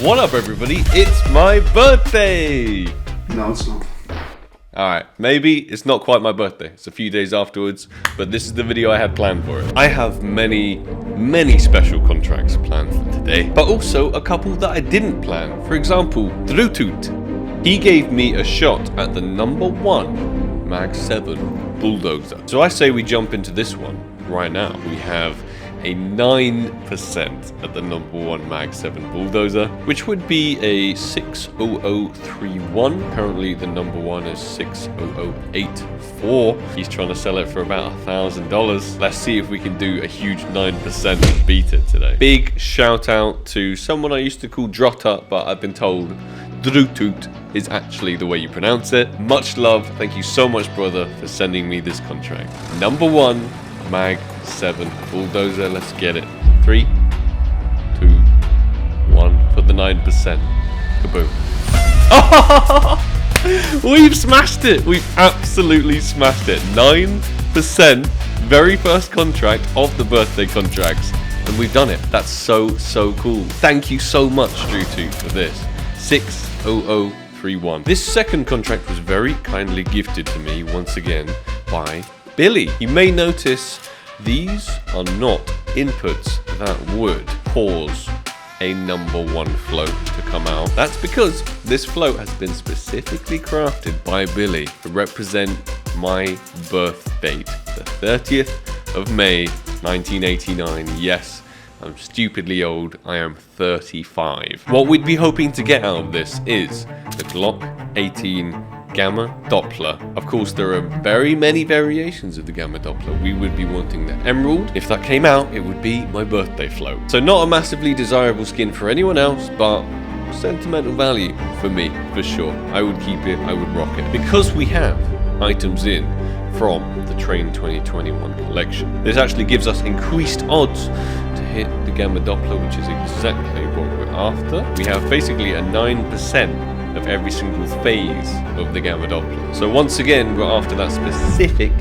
What up, everybody? It's my birthday! No, it's not. Alright, maybe it's not quite my birthday. It's a few days afterwards, but this is the video I had planned for it. I have many special contracts planned for today, but also a couple that I didn't plan. For example, Drutut. He gave me a shot at the #1 Mag 7 Bulldozer. So I say we jump into this one right now. We have a 9% at the #1 Mag 7 Bulldozer, which would be a 60031. Currently the #1 is 60084. He's trying to sell it for about $1,000. Let's see if we can do a huge 9% and beat it today. Big shout out to someone I used to call Drutut, but I've been told Drutut is actually the way you pronounce it. Much love. Thank you so much, brother, for sending me this contract. #1 Mag 7 Bulldozer. Let's get it. 3, 2, 1 for the 9%. Kaboom. Oh, we've smashed it. We've absolutely smashed it. 9%. Very first contract of the birthday contracts, and we've done it. That's so cool. Thank you so much, Drutut, for this. 60031. This second contract was very kindly gifted to me once again by Billy. You may notice these are not inputs that would cause a #1 float to come out. That's because this float has been specifically crafted by Billy to represent my birth date, the 30th of May 1989. Yes, I'm stupidly old. I am 35. What we'd be hoping to get out of this is the Glock-18 Gamma Doppler. Of course, there are very many variations of the Gamma Doppler. We would be wanting the Emerald. If that came out, it would be my birthday float. So not a massively desirable skin for anyone else, but sentimental value for me, for sure. I would keep it, I would rock it. Because we have items in from the Train 2021 collection, this actually gives us increased odds to hit the Gamma Doppler, which is exactly what we're after. We have basically a 9% of every single phase of the Gamma Doppler. So once again, we're after that specific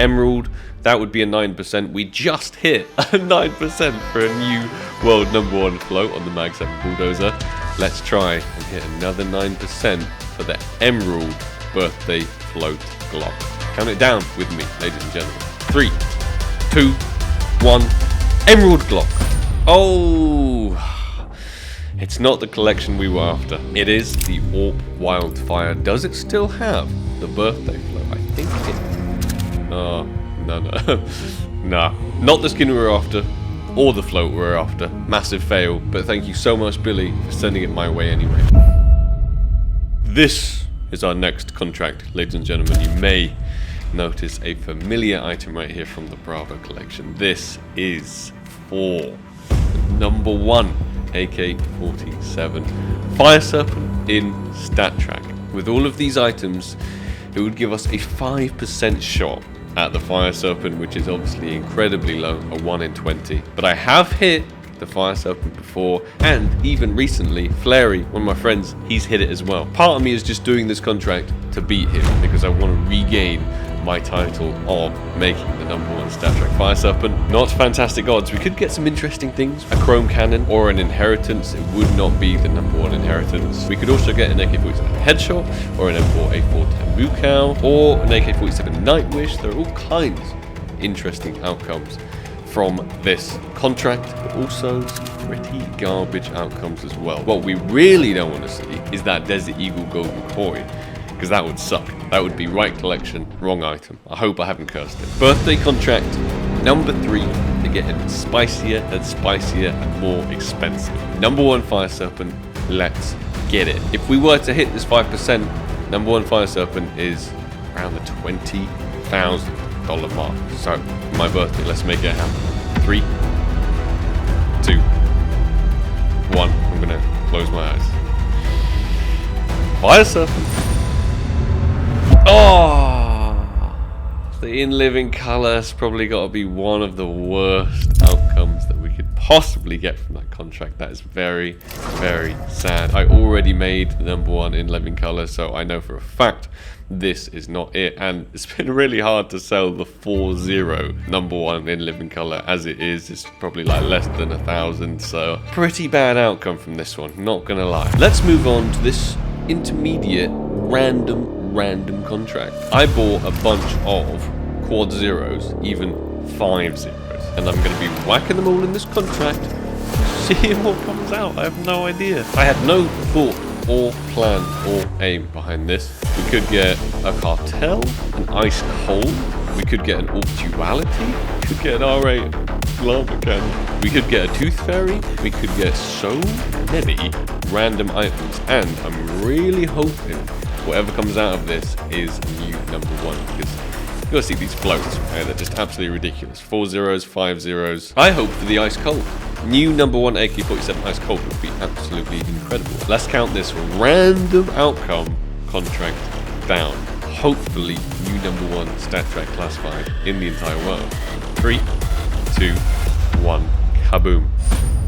Emerald. That would be a 9%. We just hit a 9% for a new world #1 float on the Mag 7 Bulldozer. Let's try and hit another 9% for the Emerald birthday float Glock. Count it down with me, ladies and gentlemen. 3, 2, 1. Emerald Glock. Oh, it's not the collection we were after. It is the Awp Wildfire. Does it still have the birthday float? I think it... no. Nah. Not the skin we were after, or the float we were after. Massive fail, but thank you so much, Billy, for sending it my way anyway. This is our next contract, ladies and gentlemen. You may notice a familiar item right here from the Bravo collection. This is for #1 AK-47 Fire Serpent in Stat Track. With all of these items, it would give us a 5% shot at the Fire Serpent, which is obviously incredibly low, a 1 in 20. But I have hit the Fire Serpent before, and even recently, Flary, one of my friends, he's hit it as well. Part of me is just doing this contract to beat him, because I want to regain my title of making the #1 Stat Track Fire Serpent. Not fantastic odds. We could get some interesting things. A chrome cannon or an inheritance. It would not be the #1 inheritance. We could also get an AK-47 headshot, or an M4A410 Mukau, or an AK-47 Nightwish. There are all kinds of interesting outcomes from this contract, but also some pretty garbage outcomes as well. What we really don't want to see is that Desert Eagle Golden Koi, because that would suck. That would be right collection, wrong item. I hope I haven't cursed it. Birthday contract #3 to get it spicier and more expensive. #1 Fire Serpent, let's get it. If we were to hit this 5%, #1 Fire Serpent is around the $20,000 mark. So, my birthday, let's make it happen. 3, 2, 1. I'm gonna close my eyes. Fire Serpent. Oh, the in living color has probably got to be one of the worst outcomes that we could possibly get from that contract. That is very, very sad. I already made the number 1 in living color, so I know for a fact this is not it. And it's been really hard to sell the 4-0 number 1 in living color as it is. It's probably like less than 1,000, so pretty bad outcome from this one, not gonna lie. Let's move on to this intermediate random contract. I bought a bunch of quad zeros, even 5 zeros, and I'm going to be whacking them all in this contract, seeing what comes out. I have no idea. I had no thought or plan or aim behind this. We could get a cartel, an ice cold, we could get an Awp duality, we could get an R8 lava cannon, we could get a tooth fairy, we could get so many random items, and I'm really hoping whatever comes out of this is new number 1, because you gotta see these floats, okay? They're just absolutely ridiculous. 4 zeros, 5 zeros. I hope for the ice cold. New number 1 AK-47 ice cold would be absolutely incredible. Let's count this random outcome contract down. Hopefully, new number 1 stat track classified in the entire world. 3, 2, 1, kaboom.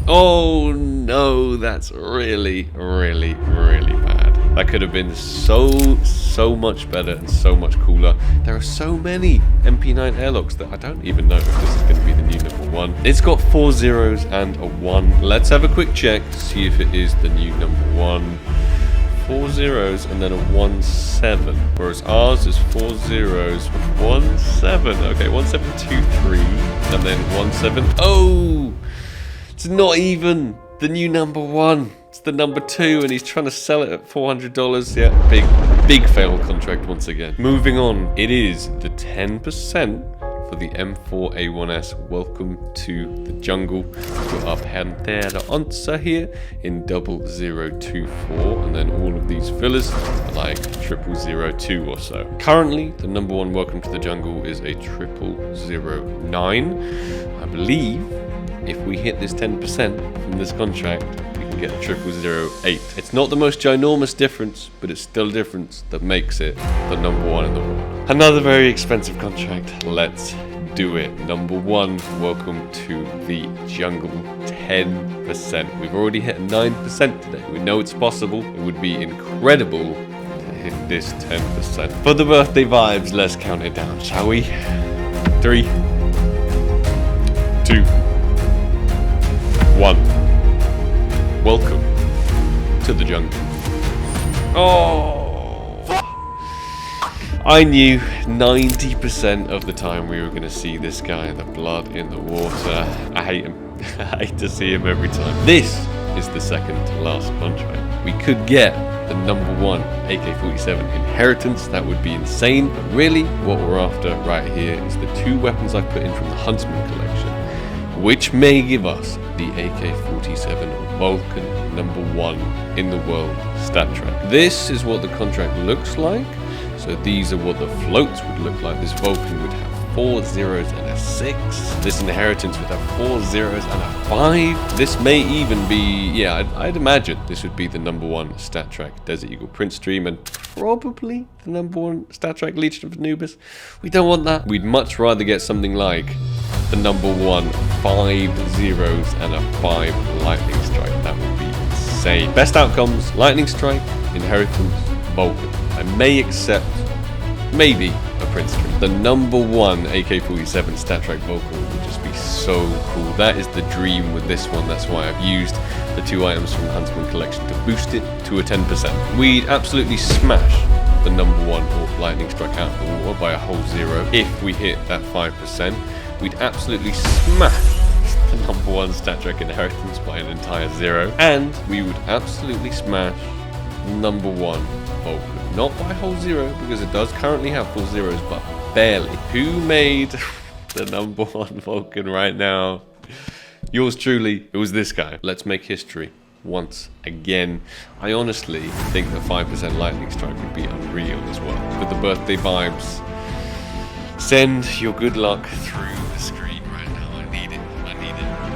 Oh no, that's really bad. That could have been so much better and so much cooler. There are so many MP9 airlocks that I don't even know if this is going to be the new number 1. It's got 4 zeros and a 1. Let's have a quick check to see if it is the new number 1. 4 zeros and then a 1-7, whereas ours is 4 zeros with 1-7. Okay, 1-7-2-3, and then 1-7. Oh, it's not even the new number 1. It's the number 2, and he's trying to sell it at $400. Yeah, big fail contract once again. Moving on, it is the 10% for the M4A1S. Welcome to the jungle. We've got our Pantera Onza here in 0024, and then all of these fillers are like 0002 or so. Currently, the number 1 welcome to the jungle is a 0009. I believe if we hit this 10% from this contract, we can get a 0008. It's not the most ginormous difference, but it's still a difference that makes it the number 1 in the world. Another very expensive contract. Let's do it. Number 1, welcome to the jungle. 10%. We've already hit 9% today. We know it's possible. It would be incredible to hit this 10%. For the birthday vibes, let's count it down, shall we? 3, 2, 1. Welcome to the jungle. Oh! I knew 90% of the time we were going to see this guy, the blood in the water. I hate him. I hate to see him every time. This is the second to last contract. We could get the number 1 AK-47 Inheritance. That would be insane. But really, what we're after right here is the 2 weapons I put in from the Huntsman collection, which may give us the AK-47 Vulcan number 1 in the world stat track. This is what the contract looks like. So these are what the floats would look like. This Vulcan would have 4 zeros and a 6. This Inheritance would have 4 zeros and a 5. This may even be, yeah, I'd imagine this would be the number 1 stat track Desert Eagle Print Stream, and probably the number 1 stat track Legion of Anubis. We don't want that. We'd much rather get something like the number 1 5 zeros and a 5 Lightning Strike. That would be insane. Best outcomes: Lightning Strike, Inheritance, Vulcan. I may accept maybe a Prince Stream. The number 1 AK-47 stat track Vulcan would just be so cool. That is the dream with this one. That's why I've used the 2 items from the Huntsman collection to boost it to a 10%. We'd absolutely smash the number 1 Awp Lightning Strike out of the water by a whole 0 if we hit that 5%. We'd absolutely smash the number 1 stat track Inheritance by an entire 0, and we would absolutely smash number 1 Vulcan. Not by a whole 0, because it does currently have 4 zeros, but barely. Who made the number 1 Vulcan right now? Yours truly. It was this guy. Let's make history once again. I honestly think that 5% Lightning Strike would be unreal as well. With the birthday vibes, send your good luck through the screen right now. I need it. I need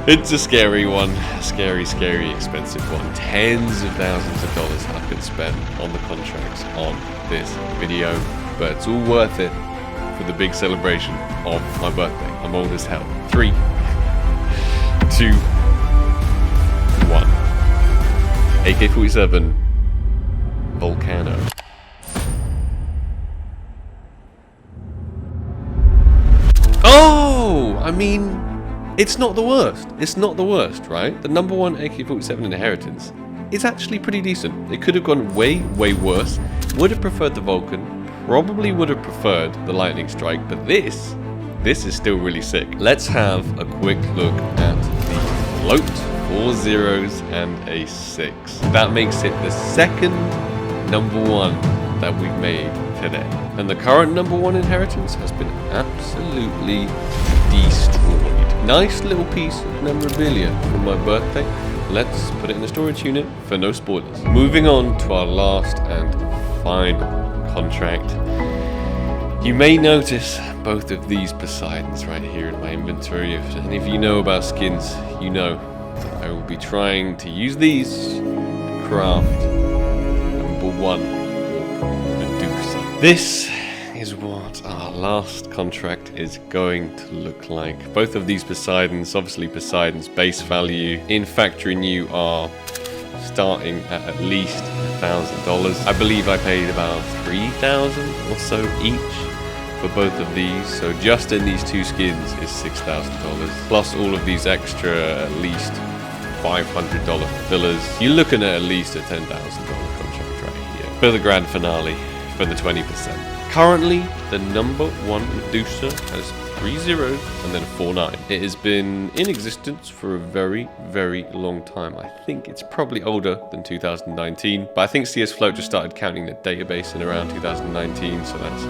it. It's a scary one. Scary, expensive one. Tens of thousands of dollars I could spend on the contracts on this video, but it's all worth it for the big celebration of my birthday. I'm old as hell. 3, 2, AK-47 Volcano. Oh, I mean, it's not the worst. It's not the worst, right? The number one AK-47 Inheritance is actually pretty decent. It could have gone way, way worse. Would have preferred the Vulcan. Probably would have preferred the Lightning Strike. But this is still really sick. Let's have a quick look at the float. 4 zeros and a 6. That makes it the second number one that we've made today. And the current number one Inheritance has been absolutely destroyed. Nice little piece of memorabilia from my birthday. Let's put it in the storage unit for no spoilers. Moving on to our last and final contract. You may notice both of these Poseidons right here in my inventory. If any of you know about skins, you know I will be trying to use these to craft number one Awp Medusa. This is what our last contract is going to look like. Both of these Poseidons, obviously Poseidon's base value in factory new are starting at least $1,000. I believe I paid about $3,000 or so each for both of these, so just in these two skins is $6,000 plus all of these extra at least $500 fillers. You're looking at least a $10,000 contract right here for the grand finale for the 20%. Currently, the number one Medusa has 3 zeros and then a 4-9. It has been in existence for a very, very long time. I think it's probably older than 2019, but I think CS Float just started counting the database in around 2019, so that's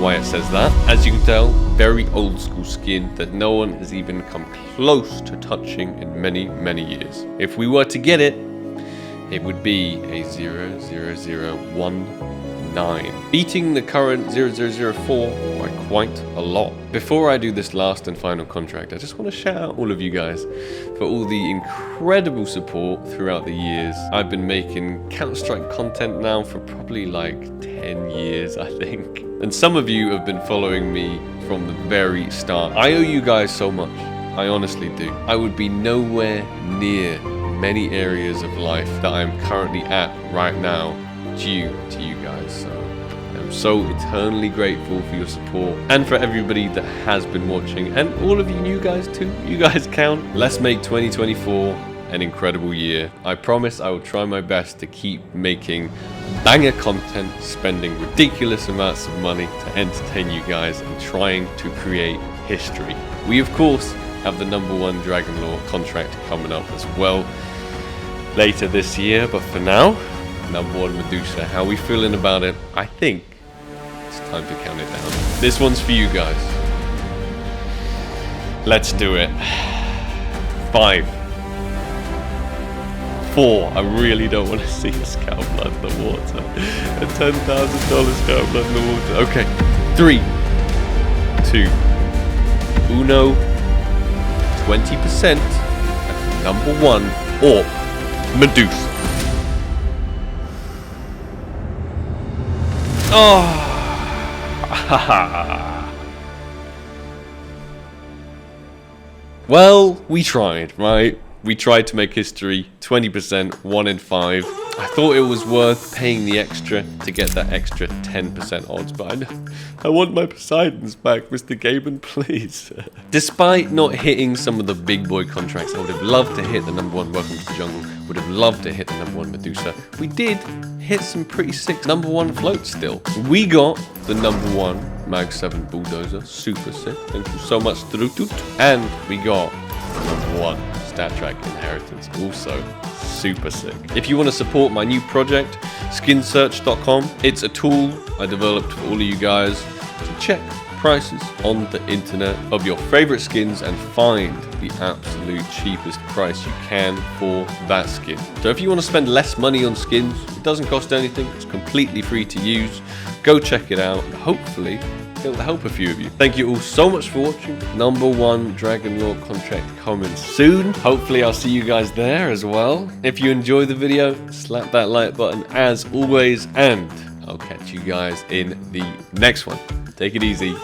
why it says that. As you can tell, very old school skin that no one has even come close to touching in many, many years. If we were to get it, it would be a 00019, beating the current 0004 by quite a lot. Before I do this last and final contract, I just want to shout out all of you guys for all the incredible support throughout the years. I've been making Counter-Strike content now for probably like 10 years, I think. And some of you have been following me from the very start. I owe you guys so much. I honestly do. I would be nowhere near many areas of life that I'm currently at right now due to you guys. So I'm so eternally grateful for your support and for everybody that has been watching, and all of you new guys too. You guys count. Let's make 2024 an incredible year. I promise I will try my best to keep making banger content, spending ridiculous amounts of money to entertain you guys and trying to create history. We of course have the number one Dragon Lore contract coming up as well later this year, but for now, number one Medusa. How we feeling about it? I think it's time to count it down. This one's for you guys. Let's do it. 5, 4. I really don't want to see a Scout Blood in the water. A $10,000 Scout Blood in the water. Okay. 3, 2, 1. 20% at number one Awp Medusa. Oh. Well, we tried, right? We tried to make history. 20%, 1 in 5. I thought it was worth paying the extra to get that extra 10% odds, but I want my Poseidons back, Mr. Gaben, please. Despite not hitting some of the big boy contracts, I would have loved to hit the number one Welcome to the Jungle, would have loved to hit the number one Medusa. We did hit some pretty sick number one floats still. We got the number one Mag 7 Bulldozer, super sick. Thank you so much, Trutut. And we got number one ST AK Inheritance, also super sick. If you want to support my new project, skinsearch.com, it's a tool I developed for all of you guys to check prices on the internet of your favorite skins and find the absolute cheapest price you can for that skin. So if you want to spend less money on skins, it doesn't cost anything, it's completely free to use. Go check it out. Hopefully it'll help a few of you. Thank you all so much for watching. Number one Dragon Lore contract coming soon. Hopefully I'll see you guys there as well. If you enjoyed the video, slap that like button as always, and I'll catch you guys in the next one. Take it easy.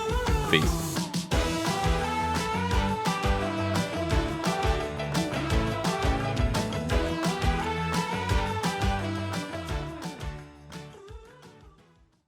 Peace.